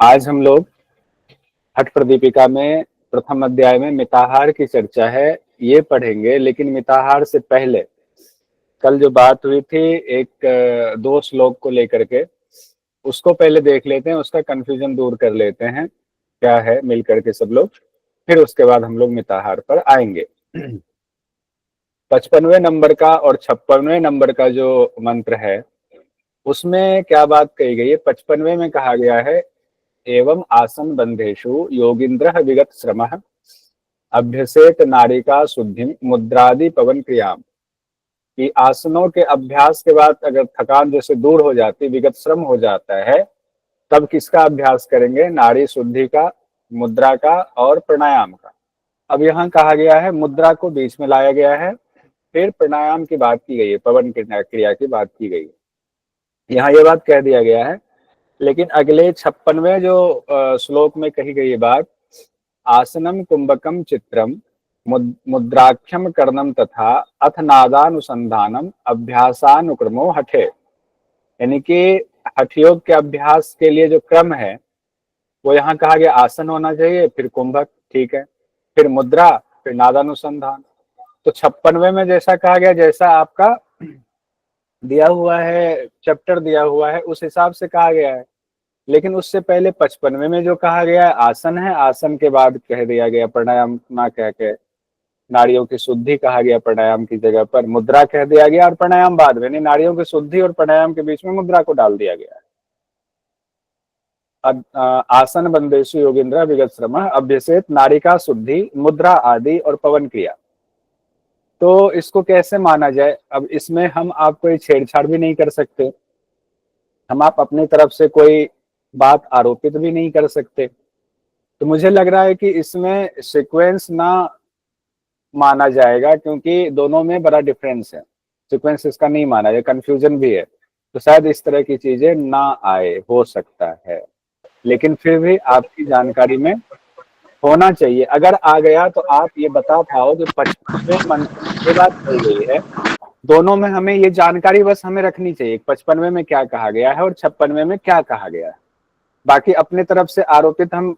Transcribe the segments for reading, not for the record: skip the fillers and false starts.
आज हम लोग हठ प्रदीपिका में प्रथम अध्याय में मिताहार की चर्चा है, ये पढ़ेंगे। लेकिन मिताहार से पहले कल जो बात हुई थी एक दो श्लोक को लेकर के, उसको पहले देख लेते हैं, उसका कंफ्यूजन दूर कर लेते हैं क्या है मिल करके सब लोग, फिर उसके बाद हम लोग मिताहार पर आएंगे। 55वें नंबर का और 56वें नंबर का जो मंत्र है उसमें क्या बात कही गई है। 55वें में कहा गया है, एवं आसन बंधेषु योगिंद्र विगत श्रमः अभ्यसेत नारिका शुद्धि मुद्रादि पवन क्रियाम। कि आसनों के अभ्यास के बाद अगर थकान जैसे दूर हो जाती, विगत श्रम हो जाता है, तब किसका अभ्यास करेंगे? नाड़ी शुद्धि का, मुद्रा का और प्राणायाम का। अब यहाँ कहा गया है, मुद्रा को बीच में लाया गया है, फिर प्राणायाम की बात की गई है, पवन क्रिया की बात की गई है। यहाँ ये बात कह दिया गया है। लेकिन अगले 56वें जो श्लोक में कही गई बात, आसनम कुंभकम चित्रम मुद्राख्यम कर्णम तथा अथ नादानुसंधानम अभ्यासानुक्रमो हठे। यानी कि हठ योग के अभ्यास के लिए जो क्रम है वो यहाँ कहा गया, आसन होना चाहिए, फिर कुंभक, ठीक है, फिर मुद्रा, फिर नादानुसंधान। तो 56वें में जैसा कहा गया, जैसा आपका दिया हुआ है, चैप्टर दिया हुआ है, उस हिसाब से कहा गया है। लेकिन उससे पहले 55वें में जो कहा गया है आसन है, आसन के बाद कह दिया गया प्राणायाम ना कह के नाड़ियों की शुद्धि कहा गया, प्राणायाम की जगह पर मुद्रा कह दिया गया, और प्राणायाम बाद में, नहीं, नाड़ियों की शुद्धि और प्राणायाम के बीच में मुद्रा को डाल दिया गया है। आसन बंदेशु योगिंद्र विगत श्रम अभ्यसेत नारिका शुद्धि मुद्रा आदि और पवन क्रिया। तो इसको कैसे माना जाए? अब इसमें हम आप कोई छेड़छाड़ भी नहीं कर सकते, हम आप अपनी तरफ से कोई बात आरोपित भी नहीं कर सकते। तो मुझे लग रहा है कि इसमें सीक्वेंस ना माना जाएगा, क्योंकि दोनों में बड़ा डिफरेंस है। सीक्वेंस इसका नहीं माना जाए, कंफ्यूजन भी है, तो शायद इस तरह की चीजें ना आए, हो सकता है। लेकिन फिर भी आपकी जानकारी में होना चाहिए। अगर आ गया तो आप ये बता पाओ कि 55वें मंत्र में ये बात कही गई है, दोनों में हमें ये जानकारी बस हमें रखनी चाहिए, 55वें में क्या कहा गया है और 56वें में क्या कहा गया है। बाकी अपने तरफ से आरोपित हम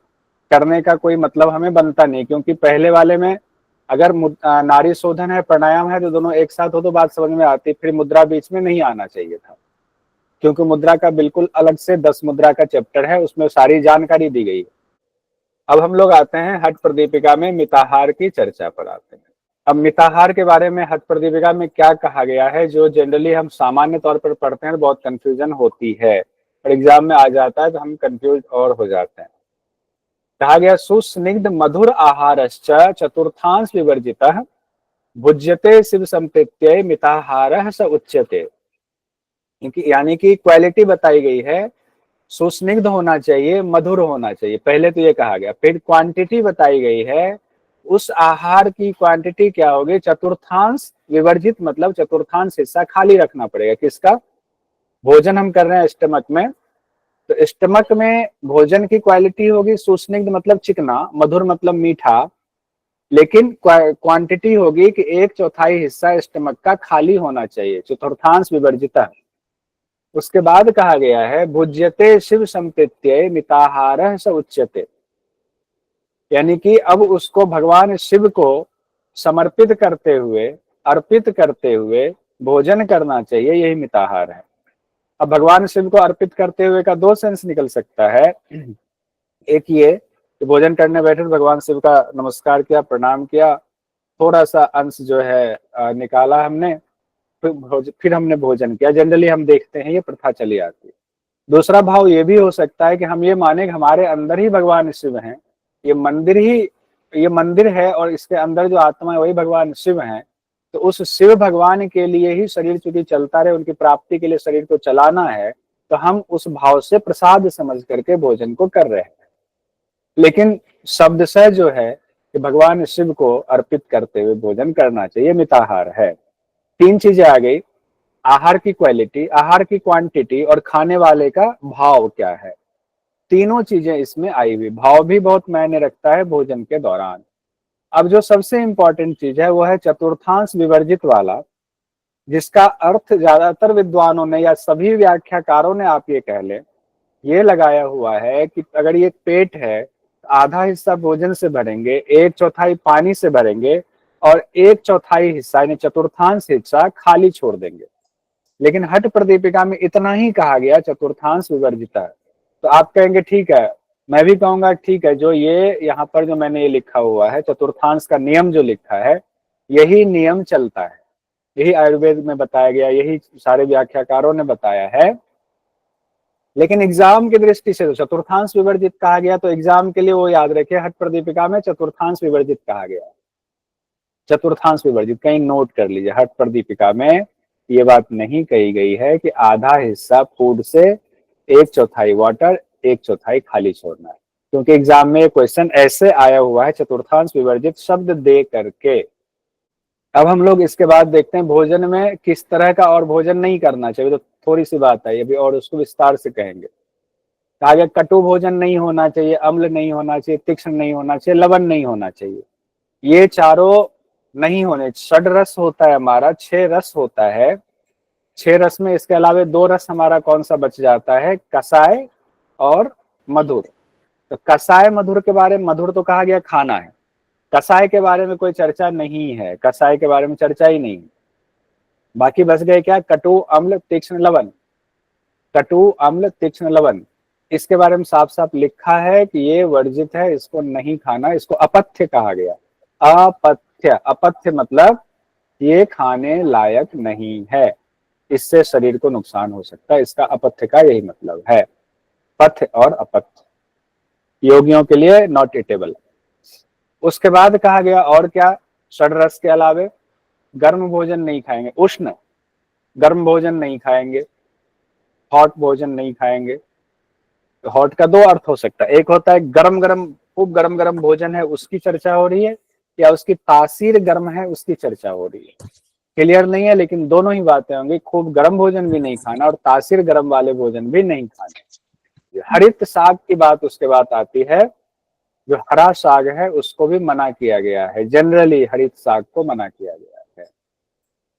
करने का कोई मतलब हमें बनता नहीं, क्योंकि पहले वाले में अगर नाड़ी शोधन है, प्राणायाम है, तो दोनों एक साथ हो तो बात समझ में आती, फिर मुद्रा बीच में नहीं आना चाहिए था, क्योंकि मुद्रा का बिल्कुल अलग से 10 मुद्रा का चैप्टर है, उसमें सारी जानकारी दी गई है। अब हम लोग आते हैं हठ प्रदीपिका में मिताहार की चर्चा पर आते हैं। अब मिताहार के बारे में हठ प्रदीपिका में क्या कहा गया है, जो जनरली हम सामान्य तौर पर पढ़ते हैं, बहुत कंफ्यूजन होती है और एग्जाम में आ जाता है तो हम कंफ्यूज और हो जाते हैं। कहा गया, सुस्निग्ध मधुर आहारश्च चतुर्थांश विवर्जितः भुज्यते शिव संप्रीत्यै मिताहारः स उच्यते। यानी कि क्वालिटी बताई गई है, सुस्निग्ध होना चाहिए, मधुर होना चाहिए, पहले तो ये कहा गया। फिर क्वांटिटी बताई गई है, उस आहार की क्वांटिटी क्या होगी? चतुर्थांश विवर्जित, मतलब चतुर्थांश हिस्सा खाली रखना पड़ेगा। किसका? भोजन हम कर रहे हैं स्टमक में, तो स्टमक में भोजन की क्वालिटी होगी सुस्निग्ध मतलब चिकना, मधुर मतलब मीठा, लेकिन क्वांटिटी होगी कि 1/4 हिस्सा स्टमक का खाली होना चाहिए, चतुर्थांश विवर्जिता। उसके बाद कहा गया है, भुज्यते शिव संप्रीत्यै मिताहारः स उच्यते। यानी कि अब उसको भगवान शिव को समर्पित करते हुए, अर्पित करते हुए भोजन करना चाहिए, यही मिताहार है। अब भगवान शिव को अर्पित करते हुए का दो सेंस निकल सकता है। एक ये कि भोजन करने बैठे भगवान शिव का नमस्कार किया, प्रणाम किया, थोड़ा सा अंश जो है निकाला हमने, फिर हमने भोजन किया। जनरली हम देखते हैं ये प्रथा चली आती है। दूसरा भाव ये भी हो सकता है कि हम ये माने कि हमारे अंदर ही भगवान शिव हैं, ये मंदिर है और इसके अंदर जो आत्मा है वही भगवान शिव हैं। तो उस शिव भगवान के लिए ही शरीर चूंकि चलता रहे, उनकी प्राप्ति के लिए शरीर को चलाना है, तो हम उस भाव से प्रसाद समझ करके भोजन को कर रहे हैं। लेकिन शब्द से जो है कि भगवान शिव को अर्पित करते हुए भोजन करना चाहिए, मिताहार है। तीन चीजें आ गई, आहार की क्वालिटी, आहार की क्वांटिटी और खाने वाले का भाव क्या है। तीनों चीजें इसमें आई हुई। भाव भी बहुत मायने रखता है भोजन के दौरान। अब जो सबसे इंपॉर्टेंट चीज है वो है चतुर्थांश विवर्जित वाला, जिसका अर्थ ज्यादातर विद्वानों ने या सभी व्याख्याकारों ने आप ये कह लें ये लगाया हुआ है कि अगर ये पेट है तो आधा हिस्सा भोजन से भरेंगे, एक चौथाई पानी से भरेंगे और एक चौथाई हिस्सा यानी चतुर्थांश हिस्सा खाली छोड़ देंगे। लेकिन हठ प्रदीपिका में इतना ही कहा गया, चतुर्थांश विवर्जिता है। तो आप कहेंगे ठीक है, मैं भी कहूंगा ठीक है, जो ये यहाँ पर जो मैंने ये लिखा हुआ है चतुर्थांश का नियम जो लिखा है, यही नियम चलता है, यही आयुर्वेद में बताया गया, यही सारे व्याख्याकारों ने बताया है। लेकिन एग्जाम की दृष्टि से तो चतुर्थांश विवर्जित कहा गया, तो एग्जाम के लिए वो याद रखे, हठ प्रदीपिका में चतुर्थांश विवर्जित कहा गया, चतुर्थांश विवर्जित, कहीं नोट कर लीजिए। हठ प्रदीपिका में ये बात नहीं कही गई है कि आधा हिस्सा फूड से, एक चौथाई वाटर, एक चौथाई खाली छोड़ना है, क्योंकि एग्जाम में क्वेश्चन ऐसे आया हुआ है चतुर्थांश विवर्जित शब्द दे करके। अब हम लोग इसके बाद देखते हैं भोजन में किस तरह का और भोजन नहीं करना चाहिए। तो थोड़ी सी बात है अभी और उसको विस्तार से कहेंगे। आगे कटु भोजन नहीं होना चाहिए, अम्ल नहीं होना चाहिए, तीक्ष्ण नहीं होना चाहिए, लवण नहीं होना चाहिए, ये चारों नहीं होने। षड रस होता है हमारा, 6 रस होता है, 6 रस में इसके अलावे 2 रस हमारा कौन सा बच जाता है, कसाय और मधुर। तो कसाय मधुर के बारे में, मधुर तो कहा गया खाना है, कसाय के बारे में कोई चर्चा नहीं है, कसाय के बारे में चर्चा ही नहीं। बाकी बच गए क्या, कटु अम्ल तीक्ष्ण लवण, कटु अम्ल तीक्ष्ण लवण, इसके बारे में साफ साफ लिखा है कि ये वर्जित है, इसको नहीं खाना, इसको अपथ्य कहा गया। अपथ्य, अपथ्य मतलब ये खाने लायक नहीं है, इससे शरीर को नुकसान हो सकता है, इसका अपथ्य का यही मतलब है। पथ्य और अपथ्य योगियों के लिए नॉट ईटेबल। उसके बाद कहा गया और क्या, षडरस के अलावे गर्म भोजन नहीं खाएंगे, उष्ण गर्म भोजन नहीं खाएंगे, हॉट भोजन नहीं खाएंगे। हॉट का 2 अर्थ हो सकता है, एक होता है गरम गरम, खूब गरम गरम भोजन है उसकी चर्चा हो रही है, या उसकी तासीर गर्म है उसकी चर्चा हो रही है, क्लियर नहीं है, लेकिन दोनों ही बातें होंगी। खूब गर्म भोजन भी नहीं खाना और तासीर गर्म वाले भोजन भी नहीं खाना। हरित साग की बात उसके बाद आती है, जो हरा साग है उसको भी मना किया गया है, जनरली हरित साग को मना किया गया है।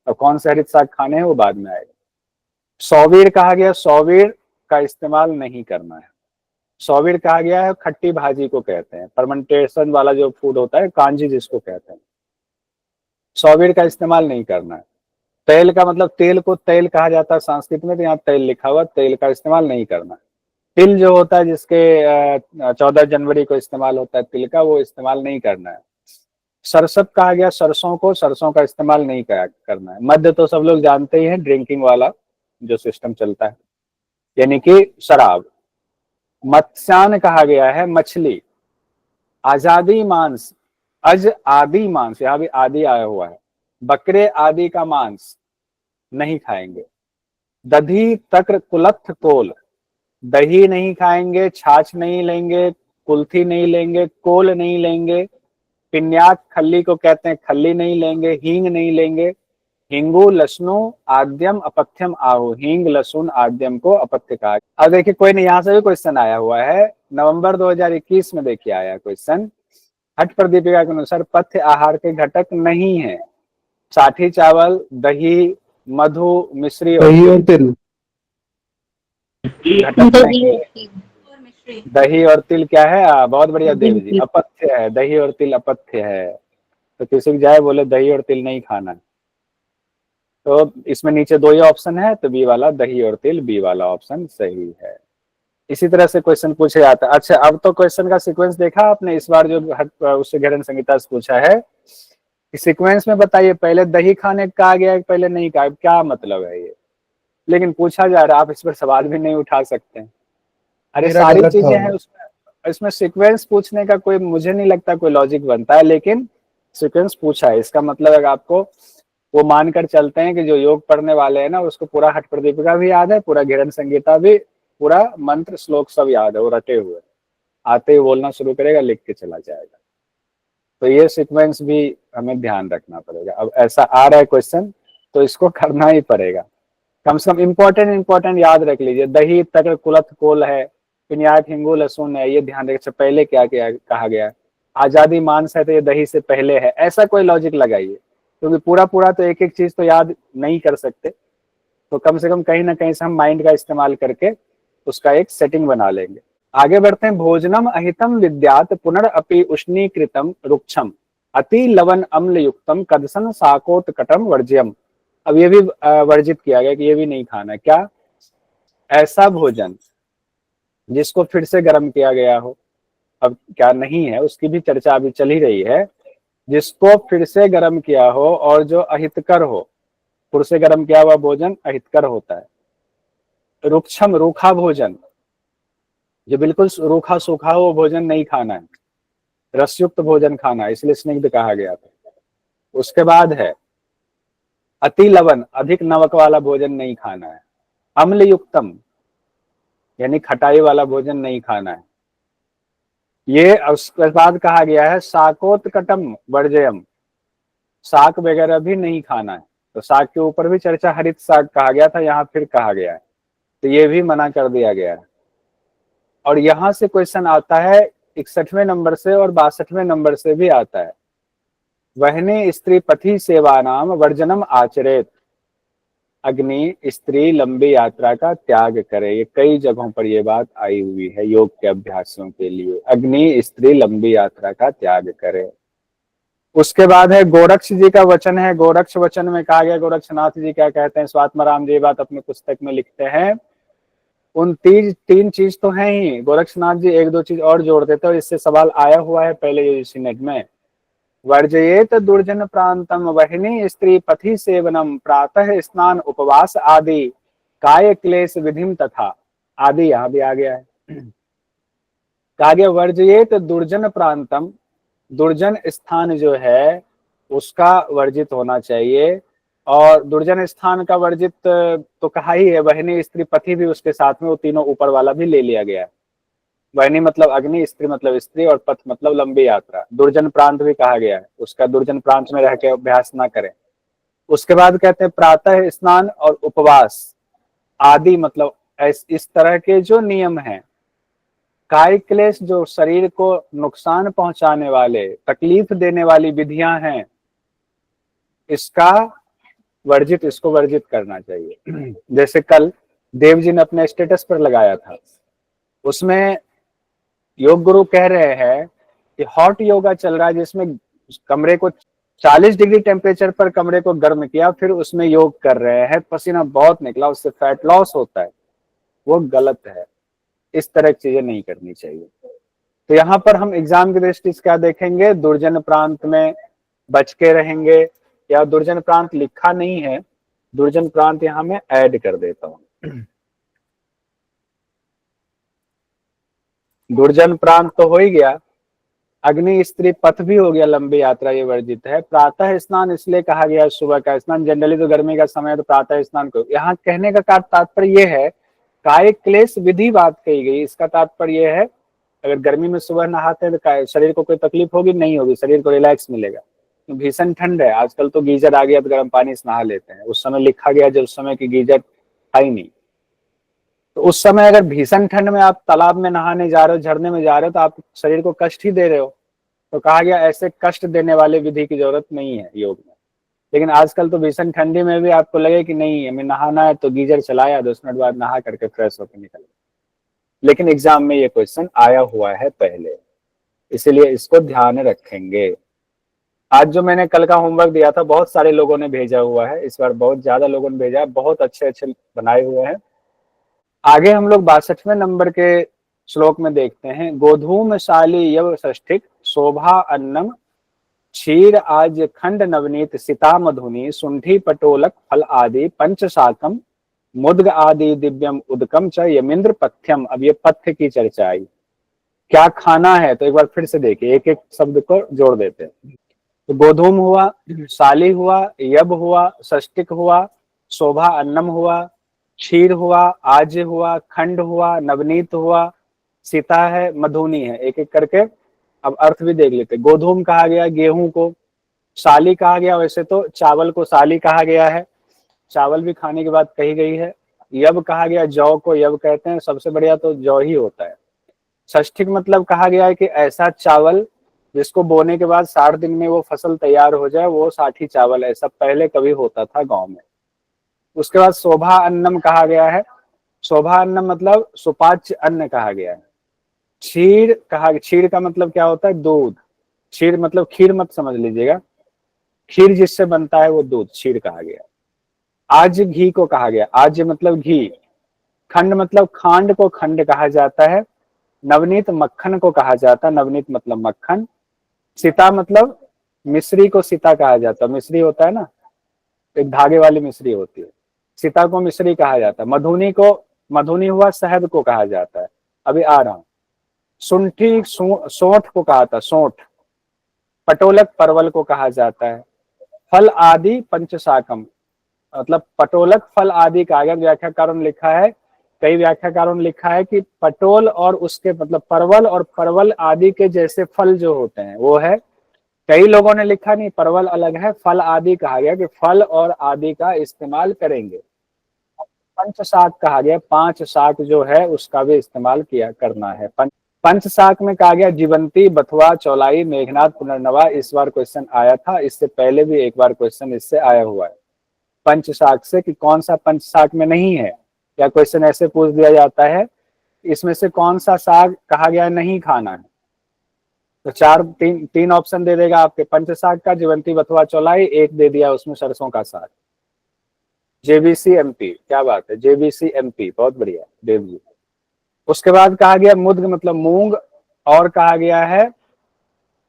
तो कौन से हरित साग खाने हैं वो बाद में आएगा। सौवीर कहा गया, सौवीर का इस्तेमाल नहीं करना है। सौवीर कहा गया है खट्टी भाजी को कहते हैं, फर्मेंटेशन वाला जो फूड होता है, कांजी जिसको कहते हैं, सौवीर का इस्तेमाल नहीं करना है। तेल का मतलब, तेल को तेल कहा जाता है संस्कृत में, तो यहाँ तेल लिखा हुआ, तेल का इस्तेमाल नहीं करना है। तिल जो होता है जिसके 14 जनवरी को इस्तेमाल होता है तिल का, वो इस्तेमाल नहीं करना है। सरसत कहा गया, सरसों को, सरसों का इस्तेमाल नहीं करना है। मद्य तो सब लोग जानते ही हैं, ड्रिंकिंग वाला जो सिस्टम चलता है, यानी कि शराब। मत्स्यान कहा गया है मछली। आजादी मांस, अज आदि मांस, यहां भी आदि आया हुआ है, बकरे आदि का मांस नहीं खाएंगे। दधी तक्र कुलत्थ कोल, दही नहीं खाएंगे, छाछ नहीं लेंगे, कुल्थी नहीं लेंगे, कोल नहीं लेंगे, पिन्याक खल्ली को कहते हैं, खल्ली नहीं लेंगे, हींग नहीं लेंगे। हिंगू लसुनो आद्यम अपथ्यम आहु, हींग लहसुन आद्यम को अपथ्य कहा। अब देखिए कोई नहीं, यहां से भी क्वेश्चन आया हुआ है, नवंबर 2021 में देखिए आया क्वेश्चन। हठ प्रदीपिका के अनुसार पथ्य आहार के घटक नहीं है साठी चावल, दही, मधु, मिश्री और तिल, घटक नहीं है। दही और तिल क्या है, बहुत बढ़िया देव जी, अपथ्य है, दही और तिल अपथ्य है। तो किसी को जाए बोले दही और तिल नहीं खाना, तो इसमें नीचे 2 ही ऑप्शन है, तो बी वाला दही और तिल, बी वाला ऑप्शन सही है। इसी तरह से क्वेश्चन पूछे जाता है। अच्छा, अब तो क्वेश्चन का सीक्वेंस देखा आपने, इस बार जो उससे घेरन संहिता से पूछा है, सीक्वेंस में बताइए पहले दही खाने कहा गया है, पहले नहीं कहा, क्या मतलब है ये, लेकिन पूछा जा रहा है, आप इस पर सवाल भी नहीं उठा सकते हैं। अरे सारी चीजें हैं उसमें, इसमें सीक्वेंस पूछने का कोई, मुझे नहीं लगता कोई लॉजिक बनता है, लेकिन सीक्वेंस पूछा है, इसका मतलब है आपको वो मानकर चलते हैं कि जो योग पढ़ने वाले हैं ना, उसको पूरा हठ प्रदीपिका भी याद है, पूरा घेरन संहिता भी, पूरा मंत्र श्लोक सब याद है, वो रटे हुए, आते ही बोलना शुरू करेगा, लिख के चला जाएगा। तो ये सीक्वेंस भी हमें ध्यान रखना पड़ेगा। अब ऐसा आ रहा है क्वेश्चन तो इसको करना ही पड़ेगा, कम से कम इंपॉर्टेंट याद रख लीजिए। दही तक्र कुलत्थ कोल है, पिन्याक हिंगू लहसुन है, ये ध्यान रखिए। पहले क्या क्या कहा गया, आजादी मांस है तो ये दही से पहले है, ऐसा कोई लॉजिक लगाइए, क्योंकि पूरा तो एक एक चीज तो याद नहीं कर सकते, तो कम से कम कहीं ना कहीं से हम माइंड का इस्तेमाल करके उसका एक सेटिंग बना लेंगे। आगे बढ़ते हैं। भोजनम अहितम विद्यात पुनरअपि उष्णीकृतम रुक्षम अति लवन अम्ल युक्तम कदसन साकोत्कटम वर्ज्यम। अब ये भी वर्जित किया गया कि ये भी नहीं खाना। क्या? ऐसा भोजन जिसको फिर से गर्म किया गया हो, अब क्या नहीं है उसकी भी चर्चा अभी चल ही रही है, जिसको फिर से गर्म किया हो और जो अहितकर हो। फिर से गर्म किया हुआ भोजन अहितकर होता है। रुक्षम रूखा भोजन, जो बिल्कुल रूखा सूखा हो वो भोजन नहीं खाना है, रसयुक्त भोजन खाना है, इसलिए स्निग्ध कहा गया था। उसके बाद है अति लवण, अधिक नमक वाला भोजन नहीं खाना है। अम्ल युक्तम यानी खटाई वाला भोजन नहीं खाना है। ये उसके बाद कहा गया है शाकोत्कटम वर्जयम, शाक वगैरह भी नहीं खाना है। तो शाक के ऊपर भी चर्चा, हरित शाक कहा गया था, यहाँ फिर कहा गया है, तो ये भी मना कर दिया गया है। और यहां से क्वेश्चन आता है 61वें नंबर से और 62वें नंबर से भी आता है। वहने स्त्री पथि सेवानाम वर्जनम आचरेत, अग्नि स्त्री लंबी यात्रा का त्याग करे। ये कई जगहों पर ये बात आई हुई है योग के अभ्यासियों के लिए, अग्नि स्त्री लंबी यात्रा का त्याग करे। उसके बाद है गोरक्ष जी का वचन है। गोरक्ष वचन में कहा गया, गोरक्षनाथ जी क्या कहते हैं, स्वात्माराम जी बात अपने पुस्तक में लिखते हैं, उन तीन चीज तो है ही, गोरक्षनाथ जी एक दो चीज और जोड़ देते हैं और इससे सवाल आया हुआ है पहले यूजीसी नेट में। वर्जयेत दुर्जन प्रांतम वहिनी स्त्री पथि सेवनम प्रातः स्नान उपवास आदि काय क्लेश विधिम तथा, आदि यहां भी आ गया है। कहा गया वर्जयेत दुर्जन प्रांतम, दुर्जन स्थान जो है उसका वर्जित होना चाहिए। और दुर्जन स्थान का वर्जित तो कहा ही है, वहनी स्त्री पति भी उसके साथ में, वो तीनों ऊपर वाला भी ले लिया गया है। वहनी मतलब अग्नि, स्त्री मतलब स्त्री और पथ मतलब लंबी यात्रा। दुर्जन प्रांत भी कहा गया है, उसका दुर्जन प्रांत में रह के अभ्यास ना करें। उसके बाद कहते हैं प्रातः स्नान और उपवास आदि, मतलब इस तरह के जो नियम हैं, काय क्लेश जो शरीर को नुकसान पहुंचाने वाले, तकलीफ देने वाली विधियां हैं, इसका इसको वर्जित करना चाहिए। जैसे कल देव जी ने अपने स्टेटस पर लगाया था, उसमें योग गुरु कह रहे हैं कि हॉट योगा चल रहा है, जिसमें कमरे को 40 डिग्री टेम्परेचर पर कमरे को गर्म किया, फिर उसमें योग कर रहे हैं, पसीना बहुत निकला, उससे फैट लॉस होता है, वो गलत है। इस तरह की चीजें नहीं करनी चाहिए। तो यहाँ पर हम एग्जाम की दृष्टि से क्या देखेंगे, दुर्जन प्रांत में बच के रहेंगे, या दुर्जन प्रांत लिखा नहीं है, दुर्जन प्रांत यहाँ में ऐड कर देता हूं। दुर्जन प्रांत तो हो ही गया, अग्नि स्त्री पथ भी हो गया, लंबी यात्रा ये वर्जित है। प्रातः स्नान इसलिए कहा गया सुबह का स्नान, जनरली तो गर्मी का समय है तो प्रातः स्नान को। यहाँ कहने का तात्पर्य ये है, काय क्लेश विधि बात कही गई, इसका तात्पर्य यह है अगर गर्मी में सुबह नहाते हैं तो शरीर को कोई तकलीफ होगी? नहीं होगी, शरीर को रिलैक्स मिलेगा। तो भीषण ठंड है, आजकल तो गीजर आ गया तो गर्म पानी से नहा लेते हैं, उस समय लिखा गया जब उस समय की गीजर था ही नहीं। तो उस समय अगर भीषण ठंड में आप तालाब में नहाने जा रहे हो, झरने में जा रहे हो, तो आप शरीर को कष्ट ही दे रहे हो। तो कहा गया ऐसे कष्ट देने वाले विधि की जरूरत नहीं है योग में। लेकिन आजकल तो भीषण ठंडी में भी आपको लगे कि नहीं हमें नहाना है तो गीजर चलाया, 10 मिनट बाद नहा करके फ्रेश होकर निकल। लेकिन एग्जाम में ये क्वेश्चन आया हुआ है पहले, इसलिए इसको ध्यान रखेंगे। आज जो मैंने कल का होमवर्क दिया था बहुत सारे लोगों ने भेजा हुआ है, इस बार बहुत ज्यादा लोगों ने भेजा है, बहुत अच्छे अच्छे बनाए हुए हैं। आगे हम लोग 62वें नंबर के श्लोक में देखते हैं। गोधूमशाली यव षष्ठिक शोभा अन्नम क्षीर आज खंड नवनीत सीता मधुनी सुंठी पटोलक फल आदि पंचशाकम मुद्ग आदि दिव्यम उदकम च यमिंद्र पथ्यम। अब ये पथ्य की चर्चा आई, क्या खाना है, तो एक बार फिर से देखिए, एक एक शब्द को जोड़ देते हैं। तो गोधूम हुआ, शाली हुआ, यब हुआ, षष्टिक हुआ, शोभा अन्नम हुआ, क्षीर हुआ, आज हुआ, खंड हुआ, नवनीत हुआ, सीता है, मधुनी है। एक एक करके अब अर्थ भी देख लेते। गोधूम कहा गया गेहूं को, शाली कहा गया, वैसे तो चावल को शाली कहा गया है, चावल भी खाने की बात कही गई है। यब कहा गया जौ को यब कहते हैं, सबसे बढ़िया तो जौ ही होता है। षष्ठिक मतलब कहा गया है कि ऐसा चावल जिसको बोने के बाद 60 दिन में वो फसल तैयार हो जाए, वो साठी चावल, ऐसा पहले कभी होता था गांव में। उसके बाद शोभा अन्नम कहा गया है, शोभा अन्न मतलब सुपाच्य अन्न कहा गया है। क्षीर का मतलब क्या होता है? दूध। क्षीर मतलब खीर मत समझ लीजिएगा, खीर जिससे बनता है वो दूध क्षीर कहा गया। आज घी को कहा गया, आज मतलब घी। खंड मतलब खांड को खंड कहा जाता है। नवनीत मक्खन को कहा जाता है, नवनीत मतलब मक्खन। सीता मतलब मिश्री को सीता कहा जाता है, मिश्री होता है ना, एक धागे वाली मिश्री होती है, सीता को मिश्री कहा जाता है। मधुनी हुआ शहद को कहा जाता है। अभी आ रहा हूं। सुंठी सोंठ को कहा था, सोंठ। पटोलक परवल को कहा जाता है। फल आदि पंचशाकम मतलब पटोलक फल आदि का आगे व्याख्याकारों ने लिखा है, कई व्याख्याकारों ने लिखा है कि पटोल और उसके मतलब परवल और परवल आदि के जैसे फल जो होते हैं वो है। कई लोगों ने लिखा नहीं, परवल अलग है, फल आदि कहा गया कि फल और आदि का इस्तेमाल करेंगे। पंच शाक कहा गया, 5 शाक जो है उसका भी इस्तेमाल किया करना है। पंच शाक में कहा गया जीवंती, बथुआ, चौलाई, मेघनाद, पुनर्नवा। इस बार क्वेश्चन आया था, इससे पहले भी एक बार क्वेश्चन इससे आया हुआ है पंच शाक से, कि कौन सा पंच शाक में नहीं है। या क्वेश्चन ऐसे पूछ दिया जाता है, इसमें से कौन सा साग कहा गया नहीं खाना है, तो तीन ऑप्शन दे देगा आपके, पंच साग का, जीवंती, बथुआ, चौलाई, एक दे दिया उसमें सरसों का साग। जेबीसी एमपी, क्या बात है, जेबीसी एमपी, बहुत बढ़िया देव जी। उसके बाद कहा गया मुद्ग मतलब मूंग, और कहा गया है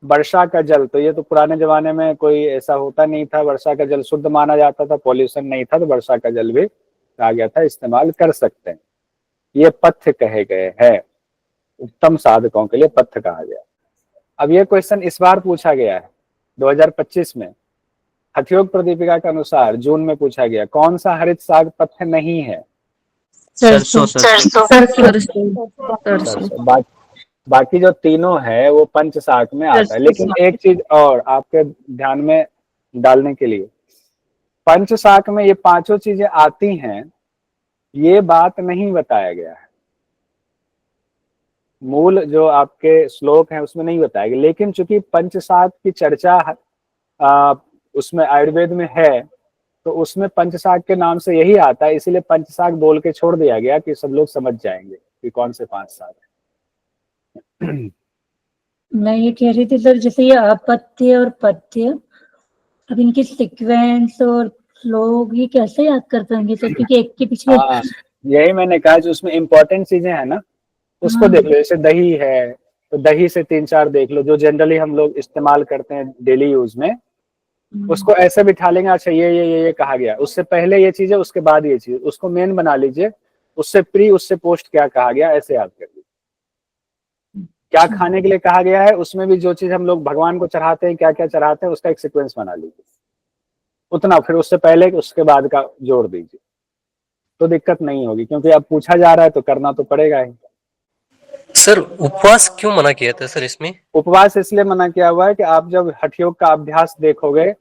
वर्षा का जल। तो ये तो पुराने जमाने में कोई ऐसा होता नहीं था, वर्षा का जल शुद्ध माना जाता था, पॉल्यूशन नहीं था, तो वर्षा का जल भी कहा गया था इस्तेमाल कर सकते हैं। ये पथ्य कहे गए हैं, उत्तम साधकों के लिए पथ्य कहा गया। अब ये क्वेश्चन इस बार पूछा गया है 2025 में, हठयोग प्रदीपिका के अनुसार जून में पूछा गया, कौन सा हरित साग पथ्य नहीं है? सरसों। बाकी जो तीनों है वो पंच शाक में आता है। लेकिन एक चीज और आपके ध्यान में डालने के लिए, पंच शाक में ये पांचों चीजें आती हैं, ये बात नहीं बताया गया है। मूल जो आपके श्लोक है उसमें नहीं बताया गया, लेकिन चूंकि पंच शाक की चर्चा उसमें आयुर्वेद में है, तो उसमें पंच शाक के नाम से यही आता है, इसीलिए पंच शाक बोल के छोड़ दिया गया कि सब लोग समझ जाएंगे कि कौन से 5 शाक है। मैं ये कह रही थी सर, जैसे ये अपत्य और पथ्य, अब इनकी सीक्वेंस और फ्लो ये कैसे याद कर पाएंगे सर, क्योंकि एक के पीछे यही मैंने कहा, जो उसमें इंपॉर्टेंट चीजें हैं ना उसको देख लो। जैसे दही है तो दही से 3-4 देख लो, जो जनरली हम लोग इस्तेमाल करते हैं डेली यूज में, उसको ऐसे बिठा लेंगे, अच्छा ये कहा गया, उससे पहले ये चीज है, उसके बाद ये चीज, उसको मेन बना लीजिए, उससे प्री उससे पोस्ट क्या कहा गया, ऐसे याद कर लीजिए। क्या खाने के लिए कहा गया है, उसमें भी जो चीज हम लोग भगवान को चढ़ाते हैं, क्या क्या चढ़ाते हैं, उसका एक सीक्वेंस बना लीजिए उतना, फिर उससे पहले उसके बाद का जोड़ दीजिए, तो दिक्कत नहीं होगी, क्योंकि अब पूछा जा रहा है तो करना तो पड़ेगा ही। सर उपवास क्यों मना किया था सर इसमें? उपवास इसलिए मना किया हुआ है कि आप जब हठयोग का अभ्यास देखोगे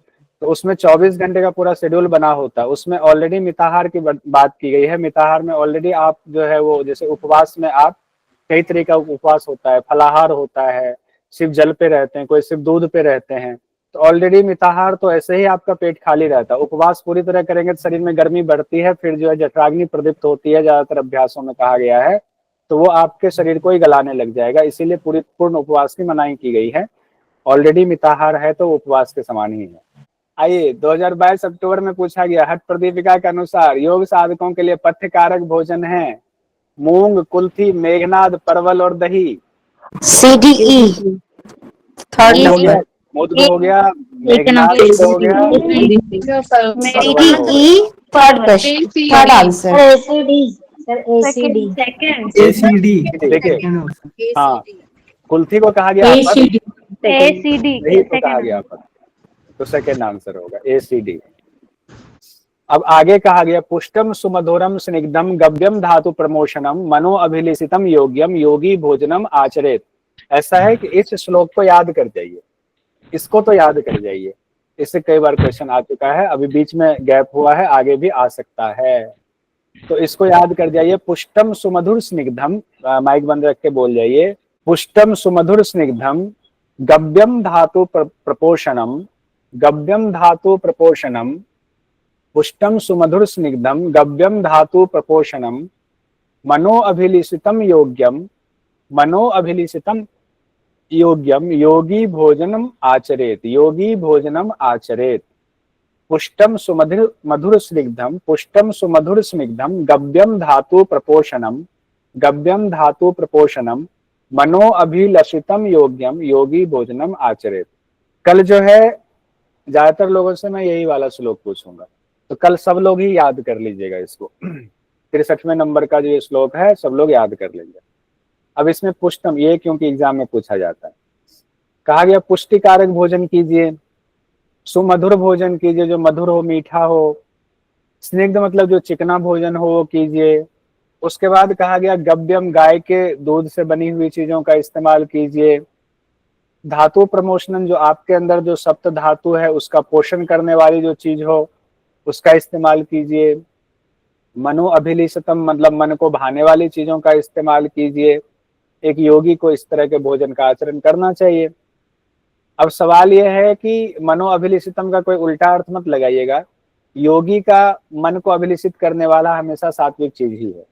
तो उसमें 24 घंटे का पूरा शेड्यूल बना होता है, उसमें ऑलरेडी मिताहार की बात की गई है। मिताहार में ऑलरेडी आप जो है वो, जैसे उपवास में आप कई तरह का उपवास होता है, फलाहार होता है, सिर्फ जल पे रहते हैं, कोई सिर्फ दूध पे रहते हैं, तो ऑलरेडी मिताहार तो ऐसे ही आपका पेट खाली रहता है। उपवास पूरी तरह करेंगे तो शरीर में गर्मी बढ़ती है, फिर जो है जठराग्नि प्रदीप्त होती है, ज्यादातर अभ्यासों में कहा गया है, तो वो आपके शरीर को ही गलाने लग जाएगा, इसीलिए पूर्ण उपवास की मनाही की गई है। ऑलरेडी मिताहार है तो उपवास के समान ही है। आइए 2022 अक्टूबर में पूछा गया, हठ प्रदीपिका के अनुसार योग साधकों के लिए पथ्य कारक भोजन है मूंग, कुल्थी, मेघनाद, परवल और दही। CDE third number. मुद्ग हो गया, मेघनाद हो गया, CDE third question, third answer. ACD देखिए, हाँ, कुल्थी को कहा गया दही को कहा गया तो सेकेंड आंसर होगा ACD। अब आगे कहा गया, पुष्टम सुमधुरम स्निग्धम गव्यम धातु प्रमोशनम मनो अभिलिषितम योग्यम योगी भोजनम आचरेत। ऐसा है कि इस श्लोक को याद कर जाइए, इसको तो याद कर जाइए, इससे कई बार क्वेश्चन आ चुका है, अभी बीच में गैप हुआ है, आगे भी आ सकता है, तो इसको याद कर जाइए। पुष्टम सुमधुर स्निग्धम, माइक बंद रख के बोल जाइए, पुष्टम सुमधुर स्निग्धम गव्यम धातु प्रपोषणम, गव्यम धातु प्रपोषणम, पुष्टम सुमधुर स्निग्धम गव्यम धातु प्रपोषणम मनो अभिलिषितम योग्यम, मनो अभिलिषितम योग्यम योगी भोजनम आचरेत, योगी भोजनम आचरेत। पुष्टम सुमधुर मधुर स्निग्धम, पुष्टम सुमधुर स्निग्धम, गव्यम धातु प्रपोषणम, गव्यम धातु प्रपोषणम, मनो अभिलषितम योग्यम योगी भोजनम आचरेत। कल जो है ज्यादातर लोगों से मैं यही वाला श्लोक पूछूंगा, तो कल सब लोग ही याद कर लीजिएगा इसको। 63वें नंबर का जो ये श्लोक है सब लोग याद कर लेंगे। अब इसमें पुष्टम, ये क्योंकि एग्जाम में पूछा जाता है, कहा गया पुष्टिकारक भोजन कीजिए, सुमधुर भोजन कीजिए, जो मधुर हो, मीठा हो, स्निग्ध मतलब जो चिकना भोजन हो वो कीजिए। उसके बाद कहा गया गव्यम, गाय के दूध से बनी हुई चीजों का इस्तेमाल कीजिए। धातु प्रमोशनम, जो आपके अंदर जो सप्त धातु है उसका पोषण करने वाली जो चीज हो उसका इस्तेमाल कीजिए। मनो अभिलिषितम मतलब मन को भाने वाली चीजों का इस्तेमाल कीजिए। एक योगी को इस तरह के भोजन का आचरण करना चाहिए। अब सवाल यह है कि मनो अभिलिषितम का कोई उल्टा अर्थ मत लगाइएगा। योगी का मन को अभिलिषित करने वाला हमेशा सात्विक चीज ही है,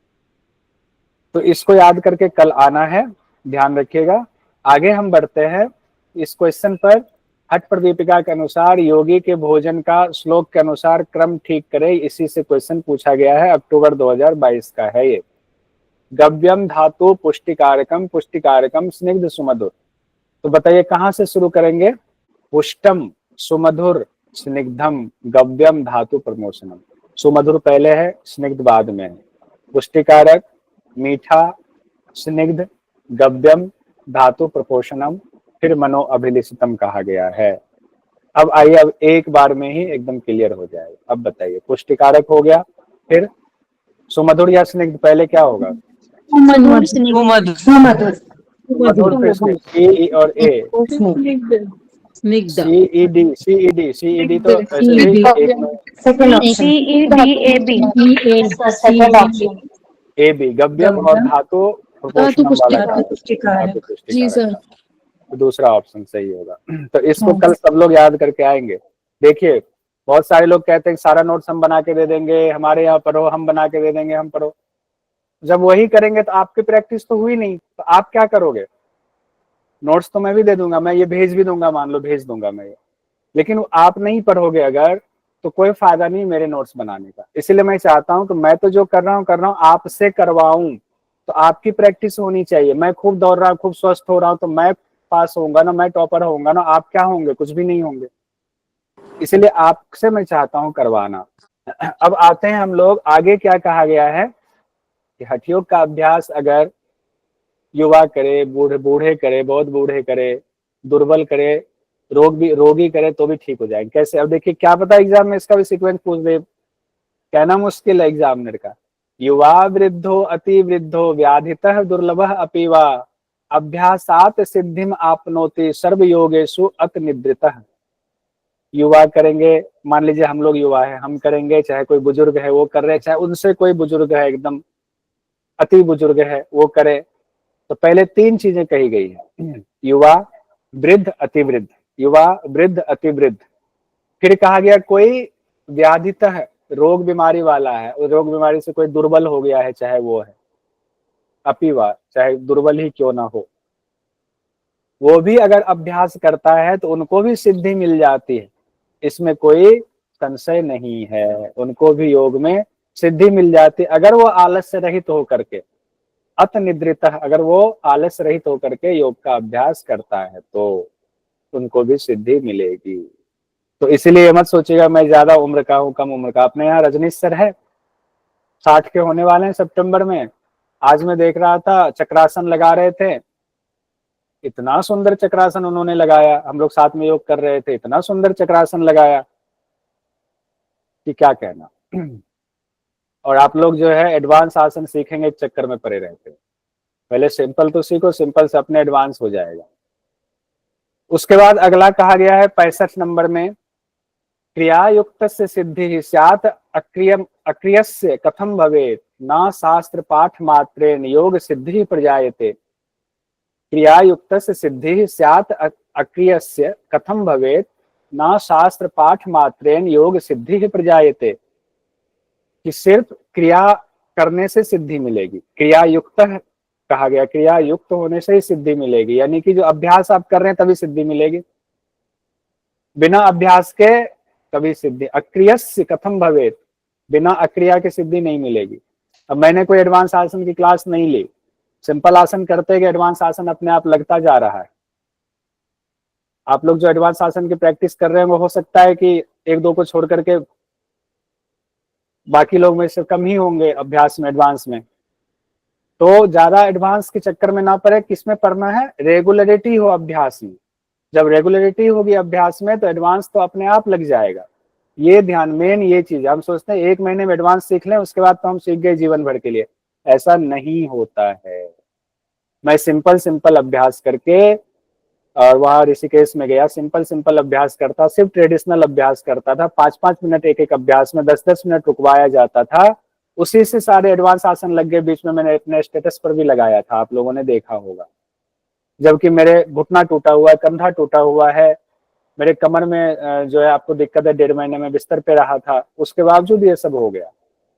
तो इसको याद करके कल आना है, ध्यान रखिएगा। आगे हम बढ़ते हैं इस क्वेश्चन पर। हठ प्रदीपिका के अनुसार योगी के भोजन का श्लोक के अनुसार क्रम ठीक करे, इसी से क्वेश्चन पूछा गया है, अक्टूबर 2022 का है ये। गव्यम धातु पुष्टिकारकम, पुष्टिकारकम स्निग्ध सुमधुर। तो बताइए कहां से शुरू करेंगे? पुष्टम, सुमधुर, स्निग्धम, गव्यम धातु प्रमोशनम। सुमधुर पहले है, स्निग्ध बाद में है। पुष्टिकारक, मीठा, स्निग्ध, गव्यम धातु प्रपोषणम, फिर मनो अभिलिषितम कहा गया है। अब आइए, अब एक बार में ही एकदम क्लियर हो जाएगा। अब बताइए, पुष्टिकारक हो गया, फिर सुमधुर या स्निग्ध पहले क्या होगा? सुमधुर, मधुर, फिर सी और ए, सीईडी तो ऐसे ही एक में Second option. ए बी, गव्यम और धातु प्रपोषणम वाला धातु पुष्टिकारक। जी सर, दूसरा ऑप्शन सही होगा। तो इसको कल सब लोग याद करके आएंगे। देखिए बहुत सारे लोग कहते हैं सारा नोट्स हम बना के दे देंगे, हमारे यहाँ पढ़ो, हम बना के दे देंगे, हम पढ़ो। जब वही करेंगे तो आपकी प्रैक्टिस तो हुई नहीं, तो आप क्या करोगे? नोट्स तो मैं भी दे दूंगा, मैं ये भेज भी दूंगा, मान लो भेज दूंगा मैं ये, लेकिन आप नहीं पढ़ोगे अगर, तो कोई फायदा नहीं मेरे नोट्स बनाने का। इसीलिए मैं चाहता हूं कि मैं तो जो कर रहा हूं आपसे करवाऊं, तो आपकी प्रैक्टिस होनी चाहिए। मैं खूब दौड़ रहा हूँ, खूब स्वस्थ हो रहा हूँ, तो मैं पास होऊंगा ना, मैं टॉपर होऊंगा ना, आप क्या होंगे? कुछ भी नहीं होंगे। इसलिए आपसे मैं चाहता हूं करवाना। अब आते हैं हम लोग आगे, क्या कहा गया है कि हठ योग का अभ्यास अगर युवा करे, बूढ़े करे, बहुत बूढ़े करे, दुर्बल करे, रोगी करे तो भी ठीक हो जाएंगे। कैसे? अब देखिए, क्या पता एग्जाम में इसका भी सीक्वेंस पूछ दे, कहना मुश्किल है एग्जामिनर का। युवा वृद्धो अति वृद्धो व्याधितः दुर्लभः अपि वा अभ्यासात सिद्धिम आपनोति सर्व योगेषु अत निद्रितः। युवा करेंगे, मान लीजिए हम लोग युवा है, हम करेंगे, चाहे कोई बुजुर्ग है वो कर रहे, चाहे उनसे कोई बुजुर्ग है एकदम अति बुजुर्ग है वो करे, तो पहले तीन चीजें कही गई है, युवा, वृद्ध, अति वृद्ध, युवा, वृद्ध, अति वृद्ध। फिर कहा गया कोई व्याधितः रोग बीमारी वाला है, और रोग बीमारी से कोई दुर्बल हो गया है, चाहे वो है, अपीवा, चाहे दुर्बल ही क्यों ना हो, वो भी अगर अभ्यास करता है तो उनको भी सिद्धि मिल जाती है, इसमें कोई संशय नहीं है, उनको भी योग में सिद्धि मिल जाती है अगर वो आलस्य रहित होकर के, अत निद्रित, अगर वो आलस्य रहित होकर के योग का अभ्यास करता है तो उनको भी सिद्धि मिलेगी। तो इसीलिए मत सोचिएगा मैं ज्यादा उम्र का हूँ, कम उम्र का। अपने यहाँ रजनीश सर है, 60 के होने वाले हैं सितंबर में। आज मैं देख रहा था चक्रासन लगा रहे थे, इतना सुंदर चक्रासन उन्होंने लगाया, हम लोग साथ में योग कर रहे थे, इतना सुंदर चक्रासन लगाया कि क्या कहना। और आप लोग जो है एडवांस आसन सीखेंगे इस चक्कर में पड़े रहते हैं, पहले सिंपल तो सीखो, सिंपल से अपने एडवांस हो जाएगा। उसके बाद अगला कहा गया है 65 नंबर में, क्रिया युक्त से सिद्धि स्यात् अक्रियस्य कथम भवेत् न शास्त्र पाठ मात्रेण योग सिद्धि प्रजायते। क्रिया युक्त से सिद्धि स्यात् अक्रियस्य कथम भवेत् न शास्त्र पाठ मात्रेण योग सिद्धि प्रजायते। कि सिर्फ क्रिया करने से सिद्धि मिलेगी। क्रिया युक्त कहा गया, क्रिया युक्त होने से ही सिद्धि मिलेगी, यानी कि जो अभ्यास आप कर रहे हैं तभी सिद्धि मिलेगी, बिना अभ्यास के कभी सिद्धि। अक्रियस्य कथम भवेत, बिना अक्रिया के सिद्धि नहीं मिलेगी। अब मैंने कोई एडवांस आसन की क्लास नहीं ली, सिंपल आसन करते गए, एडवांस आसन अपने आप लगता जा रहा है। आप लोग जो एडवांस आसन की प्रैक्टिस कर रहे हैं वो हो सकता है कि एक दो को छोड़ करके बाकी लोग में से कम ही होंगे अभ्यास में, एडवांस में। तो ज्यादा एडवांस के चक्कर में ना पड़े, किसमें पढ़ना है, रेगुलरिटी हो अभ्यास में। जब रेगुलरिटी होगी अभ्यास में तो एडवांस तो अपने आप लग जाएगा। ये ध्यान, मेन ये चीज। हम सोचते हैं 1 महीने में एडवांस सीख लें उसके बाद तो हम सीख गए जीवन भर के लिए, ऐसा नहीं होता है। मैं सिंपल अभ्यास करके, और वहां ऋषिकेश में गया, सिंपल अभ्यास करता, सिर्फ ट्रेडिशनल अभ्यास करता था, 5-5 मिनट एक अभ्यास में 10-10 मिनट रुकवाया जाता था, उसी से सारे एडवांस आसन लग गए। बीच में मैंने अपने स्टेटस पर भी लगाया था, आप लोगों ने देखा होगा। जबकि मेरे घुटना टूटा हुआ है, कंधा टूटा हुआ है, मेरे कमर में जो है आपको दिक्कत है, 1.5 महीने में बिस्तर पे रहा था, उसके बावजूद ये सब हो गया।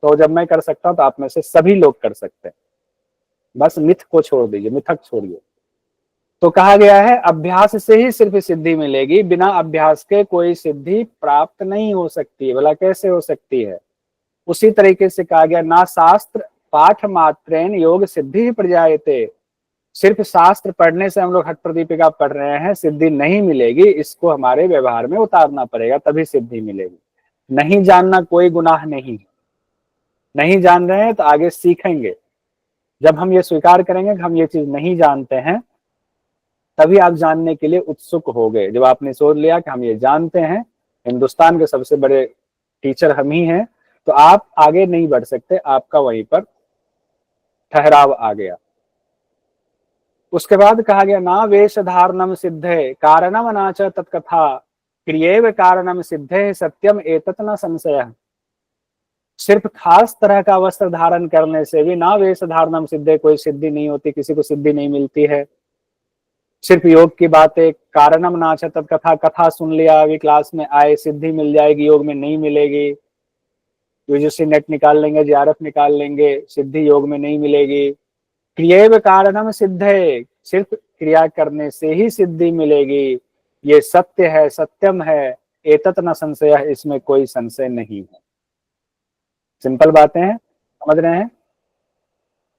तो जब मैं कर सकता हूँ तो आप में से सभी लोग कर सकते हैं, बस मिथ को छोड़ दीजिए, मिथक छोड़िए। तो कहा गया है अभ्यास से ही सिर्फ सिद्धि मिलेगी, बिना अभ्यास के कोई सिद्धि प्राप्त नहीं हो सकती है। भला कैसे हो सकती है? उसी तरीके से कहा गया, ना शास्त्र पाठ मात्रेन योग सिद्धि प्रजायते। सिर्फ शास्त्र पढ़ने से हम लोग हठ प्रदीपिका पढ़ रहे हैं, सिद्धि नहीं मिलेगी। इसको हमारे व्यवहार में उतारना पड़ेगा, तभी सिद्धि मिलेगी। नहीं जानना कोई गुनाह नहीं, नहीं जान रहे हैं तो आगे सीखेंगे। जब हम ये स्वीकार करेंगे कि हम ये चीज नहीं जानते हैं, तभी आप जानने के लिए उत्सुक हो गए। जब आपने सोच लिया कि हम ये जानते हैं, हिंदुस्तान के सबसे बड़े टीचर हम ही हैं, तो आप आगे नहीं बढ़ सकते, आपका वहीं पर ठहराव आ गया। उसके बाद कहा गया, ना वेश धारणम सिद्धे कारणम नाच तत्कथा क्रियेव कारणम सिद्धे सत्यम एतत् न संशय। सिर्फ खास तरह का वस्त्र धारण करने से भी ना वेश धारणम सिद्धे, कोई सिद्धि नहीं होती, किसी को सिद्धि नहीं मिलती है। सिर्फ योग की बातें, कारणम नाच तत्कथा, कथा सुन लिया, अभी क्लास में आए, सिद्धि मिल जाएगी, योग में नहीं मिलेगी। यूजीसी नेट निकाल लेंगे, जेआरएफ निकाल लेंगे, सिद्धि योग में नहीं मिलेगी। क्रियेव कारणम सिद्धे, सिर्फ क्रिया करने से ही सिद्धि मिलेगी, ये सत्य है, सत्यम है, एतत् न संशय, इसमें कोई संशय नहीं है। सिंपल बातें हैं, समझ रहे हैं।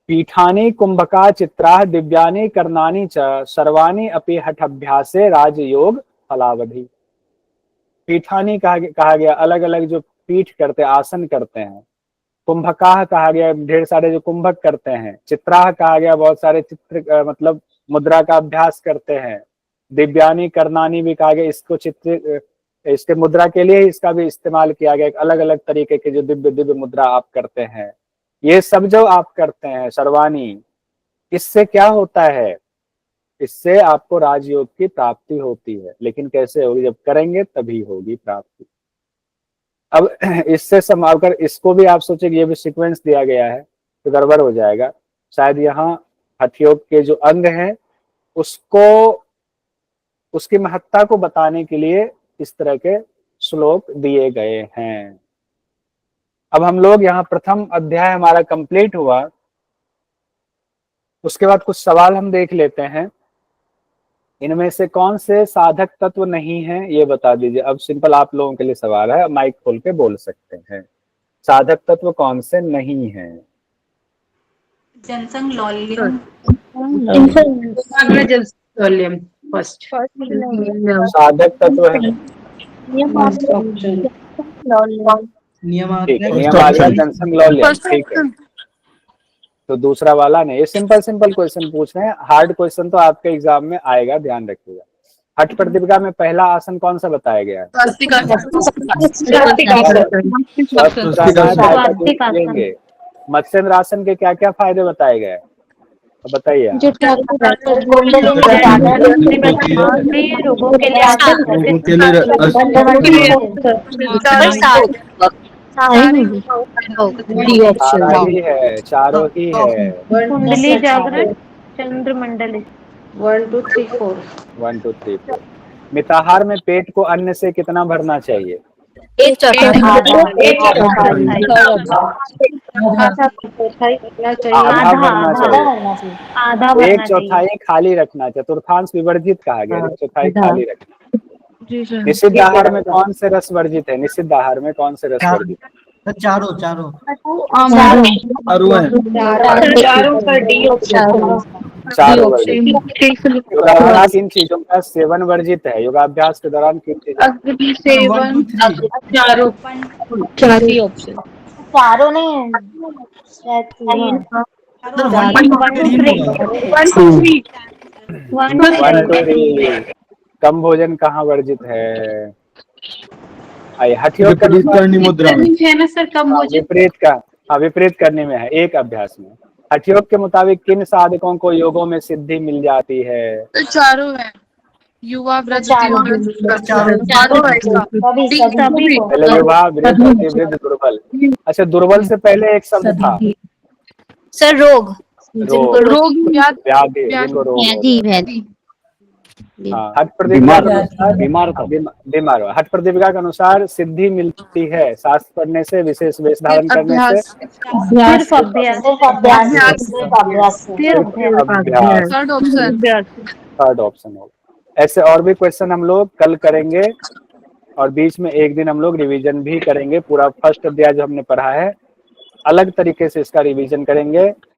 पीठानी कुंभका चित्रा दिव्यानि कर्णानि च सर्वाणि अपि हठभ्यासे राजयोग फलावधि। पीठानी कहा गया अलग अलग जो पीठ करते, आसन करते हैं। कुंभकाह कहा गया ढेर सारे जो कुंभक करते हैं। चित्राह कहा गया बहुत सारे चित्र मतलब मुद्रा का अभ्यास करते हैं। दिव्यानी कर्णानी भी कहा गया, इसको चित्र, इसके मुद्रा के लिए इसका भी इस्तेमाल किया गया। अलग अलग तरीके के जो दिव्य मुद्रा आप करते हैं, ये सब जो आप करते हैं सर्वानी, इससे क्या होता है? इससे आपको राजयोग की प्राप्ति होती है। लेकिन कैसे होगी? जब करेंगे तभी होगी प्राप्ति। अब इससे संभालकर इसको भी आप सोचेंगे ये भी सीक्वेंस दिया गया है तो गड़बड़ हो जाएगा। शायद यहाँ हठयोग के जो अंग हैं उसको, उसकी महत्ता को बताने के लिए इस तरह के श्लोक दिए गए हैं। अब हम लोग यहाँ प्रथम अध्याय हमारा कंप्लीट हुआ, उसके बाद कुछ सवाल हम देख लेते हैं। इनमें से कौन से साधक तत्व नहीं है ये बता दीजिए। अब सिंपल आप लोगों के लिए सवाल है, माइक खोल के बोल सकते हैं। साधक तत्व कौन से नहीं है? जनसंग लॉल्यम, फर्स्ट साधक तत्व है, नियमाग्रह जनसंग लॉल्यम, ठीक है। तो दूसरा वाला नहीं। ये सिंपल क्वेश्चन पूछ रहे हैं, हार्ड क्वेश्चन तो आपके एग्जाम में आएगा, ध्यान रखिएगा। हठ प्रतिपदा में पहला आसन कौन सा बताया गया है? मत्स्येंद्र आसन के क्या क्या फायदे बताए गए? तो बताइए। चारों ही है। कुंडली जागरण चंद्रमंडल 1 2 3 4 1 2 3 4। मिताहार में पेट को अन्न से कितना भरना चाहिए? 1/4 चौथाई करना चाहिए। आधा भरना चाहिए, आधा एक भरना चाहिए। चौथाई खाली रखना, चतुर्थांश विवर्जित कहा गया, एक चौथाई खाली रखना। जी सर। निषिद्ध आहार में कौन से रस वर्जित है? निषिद्ध आहार में कौन से रस वर्जित है? चारों चारों चारों का डी ऑप्शन। चारों वर्जित। योगाभ्यास किन चीजों का सेवन वर्जित है? योगाभ्यास के दौरान किन चीजों अग्नि सेवन, चारों चारों ऑप्शन। चारों नहीं शायद तीन। 1 2 3 कम भोजन कहाँ वर्जित है? आइए हठयोग का है ना सर, कम भोजन। विपरीत का, हाँ विपरीत करने में है एक अभ्यास में। हठयोग के मुताबिक किन साधकों को योगों में सिद्धि मिल जाती है? चारों है। युवा व्रत चारों है इसका। पहले विवाह, वृद्ध, अति वृद्ध, दुर्बल। अच्छा, दुर्बल से पहले एक शब्द था सर रोग। रोग, व्याधि, जिनको रोग होता है। हाँ, हठ बीमार हुआ। हठ प्रतिविका के अनुसार सिद्धि मिलती है शास्त्र पढ़ने से, विशेष वेश धारण करने से, सिर्फ अभ्यास। थर्ड ऑप्शन होगा। ऐसे और भी क्वेश्चन हम लोग कल करेंगे और बीच में एक दिन हम लोग रिवीजन भी करेंगे। पूरा फर्स्ट अध्याय जो हमने पढ़ा है अलग तरीके से इसका रिवीजन करेंगे।